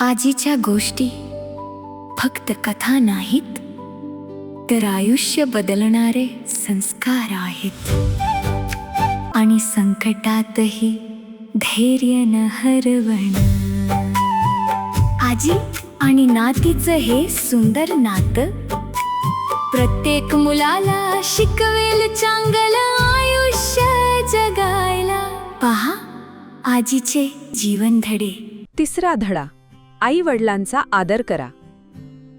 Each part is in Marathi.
आजीच्या गोष्टी फक्त कथा नाहीत, तर आयुष्य बदलणारे संस्कार आहेत. आणि संकटातही धैर्य न हरवण. आजी आणि नातीचं हे सुंदर नातं प्रत्येक मुलाला शिकवेल चांगलं आयुष्य जगायला. पहा आजीचे जीवन धडे. तिसरा धडा, आई वडिलांचा आदर करा.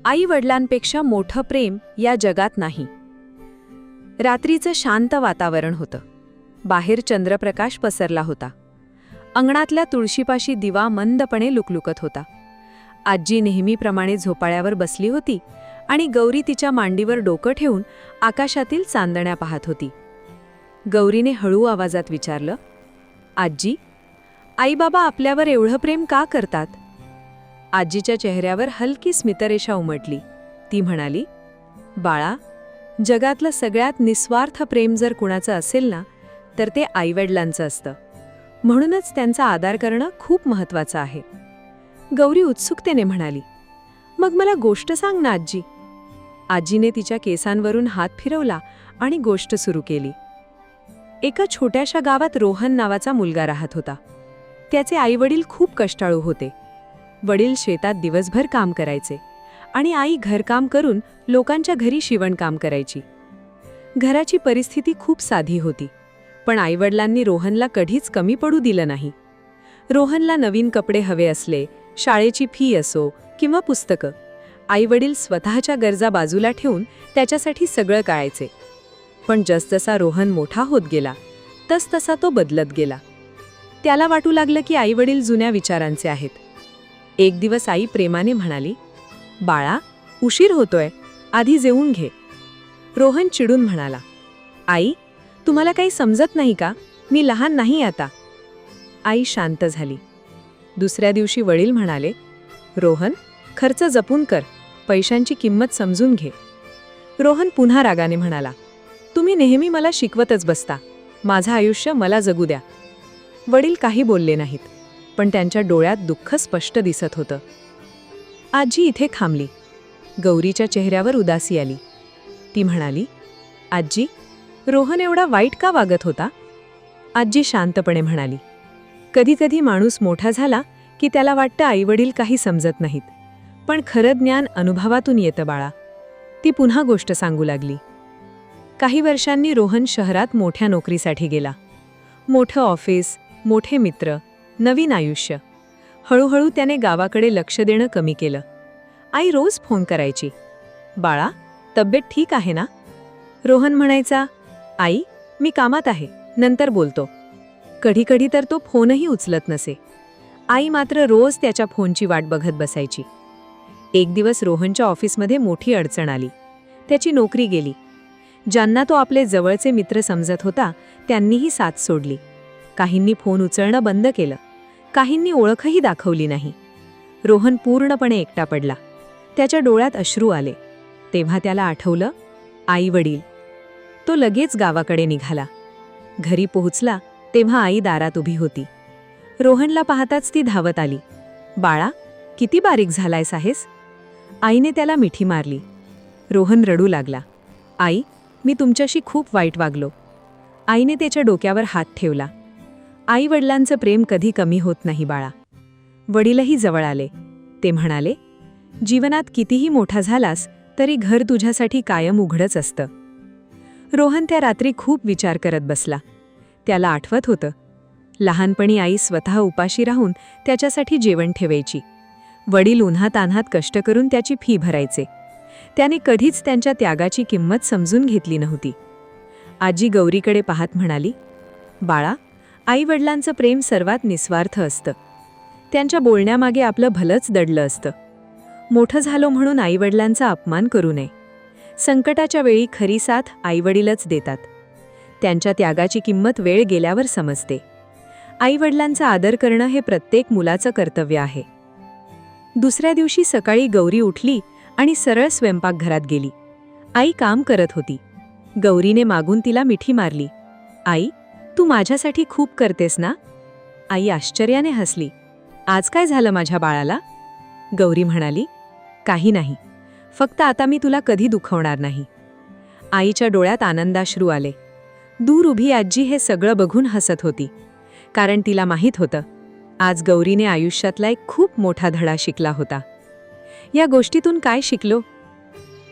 आई वडिलांपेक्षा मोठं प्रेम या जगात नाही. रात्रीचं शांत वातावरण होतं. बाहेर चंद्रप्रकाश पसरला होता. अंगणातल्या तुळशीपाशी दिवा मंदपणे लुकलुकत होता. आजी नेहमीप्रमाणे झोपाळ्यावर बसली होती आणि गौरी तिच्या मांडीवर डोकं ठेवून आकाशातील चांदण्या पाहत होती. गौरीने हळू आवाजात विचारलं, आजी, आईबाबा आपल्यावर एवढं प्रेम का करतात? आजीच्या चेहऱ्यावर हलकी स्मितरेषा उमटली. ती म्हणाली, बाळा, जगातलं सगळ्यात निस्वार्थ प्रेम जर कुणाचं असेल ना, तर ते आईवडिलांचं असतं. म्हणूनच त्यांचा आदर करणं खूप महत्त्वाचं आहे. गौरी उत्सुकतेने म्हणाली, मग मला गोष्ट सांग ना आजी. आजीने तिच्या केसांवरून हात फिरवला आणि गोष्ट सुरू केली. एका छोट्याशा गावात रोहन नावाचा मुलगा राहत होता. त्याचे आईवडील खूप कष्टाळू होते. वडील शेतात दिवसभर काम करायचे आणि आई घरकाम करून लोकांच्या घरी शिवणकाम करायची. घराची परिस्थिती खूप साधी होती, पण आईवडिलांनी रोहनला कधीच कमी पडू दिलं नाही. रोहनला नवीन कपडे हवे असले, शाळेची फी असो किंवा पुस्तकं, आईवडील स्वतःच्या गरजा बाजूला ठेवून त्याच्यासाठी सगळं करायचे. पण जसजसा रोहन मोठा होत गेला तसतसा तो बदलत गेला. त्याला वाटू लागलं की आईवडील जुन्या विचारांचे आहेत. एक दिवस आई प्रेमाने म्हणाली, बाळा, उशीर होतोय, आधी जेवून घे. रोहन चिडून म्हणाला, आई, तुम्हाला काही समजत नाही का? मी लहान नाही आता. आई शांत झाली. दुसऱ्या दिवशी वडील म्हणाले, रोहन, खर्च जपून कर, पैशांची किंमत समजून घे. रोहन पुन्हा रागाने म्हणाला, तुम्ही नेहमी मला शिकवतच बसता, माझं आयुष्य मला जगू द्या. वडील काही बोलले नाहीत, पण त्यांच्या डोळ्यात दुःख स्पष्ट दिसत होतं. आजी इथे थांबली. गौरीच्या चेहऱ्यावर उदासी आली. ती म्हणाली, आजी, रोहन एवढा वाईट का वागत होता? आजी शांतपणे म्हणाली, कधी कधी माणूस मोठा झाला की त्याला वाटतं आईवडील काही समजत नाहीत, पण खरं ज्ञान अनुभवातून येतं बाळा. ती पुन्हा गोष्ट सांगू लागली. काही वर्षांनी रोहन शहरात मोठ्या नोकरीसाठी गेला. मोठं ऑफिस, मोठे मित्र, नवीन आयुष्य. हळूहळू त्याने गावाकडे लक्ष देणं कमी केलं. आई रोज फोन करायची, बाळा, तब्येत ठीक आहे ना? रोहन म्हणायचा, आई, मी कामात आहे, नंतर बोलतो. कधी कधी तर तो फोनही उचलत नसे. आई मात्र रोज त्याच्या फोनची वाट बघत बसायची. एक दिवस रोहनच्या ऑफिसमध्ये मोठी अडचण आली. त्याची नोकरी गेली. ज्यांना तो आपले जवळचे मित्र समजत होता त्यांनीही साथ सोडली. काहींनी फोन उचलणं बंद केलं, काहींनी ओळखही दाखवली नाही. रोहन पूर्णपणे एकटा पडला. त्याच्या डोळ्यात अश्रू आले. तेव्हा त्याला आठवलं, आई वडील. तो लगेच गावाकडे निघाला. घरी पोहोचला तेव्हा आई दारात उभी होती. रोहनला पाहताच ती धावत आली. बाळा, किती बारीक झालायस आहेस? आईने त्याला मिठी मारली. रोहन रडू लागला. आई, मी तुमच्याशी खूप वाईट वागलो. आईने त्याच्या डोक्यावर हात ठेवला. आई वडिलांचं प्रेम कधी कमी होत नाही बाळा. वडीलही जवळ आले. ते म्हणाले, जीवनात कितीही मोठा झालास तरी घर तुझ्यासाठी कायम उघडच असतं. रोहन त्या रात्री खूप विचार करत बसला. त्याला आठवत होतं, लहानपणी आई स्वतः उपाशी राहून त्याच्यासाठी जेवण ठेवायची. वडील उन्हातान्हात कष्ट करून त्याची फी भरायचे. त्याने कधीच त्यांच्या त्यागाची किंमत समजून घेतली नव्हती. आजी गौरीकडे पाहत म्हणाली, बाळा, आई वडिलांचं प्रेम सर्वात निस्वार्थ असतं. त्यांच्या बोलण्यामागे आपलं भलंच दडलं असतं. मोठं झालो म्हणून आईवडिलांचा अपमान करू नये. संकटाच्या वेळी खरी साथ आईवडीलच देतात. त्यांच्या त्यागाची किंमत वेळ गेल्यावर समजते. आईवडिलांचा आदर करणं हे प्रत्येक मुलाचं कर्तव्य आहे. दुसऱ्या दिवशी सकाळी गौरी उठली आणि सरळ स्वयंपाकघरात गेली. आई काम करत होती. गौरीने मागून तिला मिठी मारली. आई, तू माझ्यासाठी खूप करतेस ना? आई आश्चर्याने हसली. आज काय झालं माझ्या बाळाला? गौरी म्हणाली, काही नाही, फक्त आता मी तुला कधी दुखवणार नाही. आईच्या डोळ्यात आनंदाश्रू आले. दूर उभी आजी हे सगळं बघून हसत होती, कारण तिला माहीत होतं आज गौरीने आयुष्यातला एक खूप मोठा धडा शिकला होता. या गोष्टीतून काय शिकलो?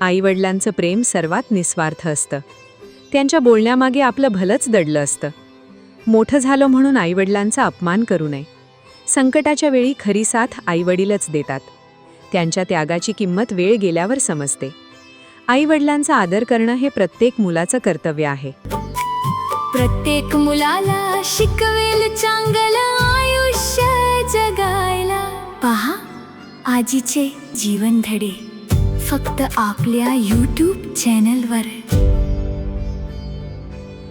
आईवडिलांचं प्रेम सर्वात निस्वार्थ असतं. त्यांच्या बोलण्यामागे आपलं भलंच दडलं असतं. मोठं झालो म्हणून आईवडिलांचा अपमान करू नये. संकटाच्या वेळी खरी साथ आईवडीलच देतात. त्यांच्या त्यागाची किंमत वेळ गेल्यावर समजते. आईवडिलांचा आदर करणं हे प्रत्येक मुलाचं कर्तव्य आहे. प्रत्येक मुलाला शिकवेल चांगलं आयुष्य जगायला. पहा आजीचे जीवन धडे फक्त आपल्या YouTube चॅनलवर.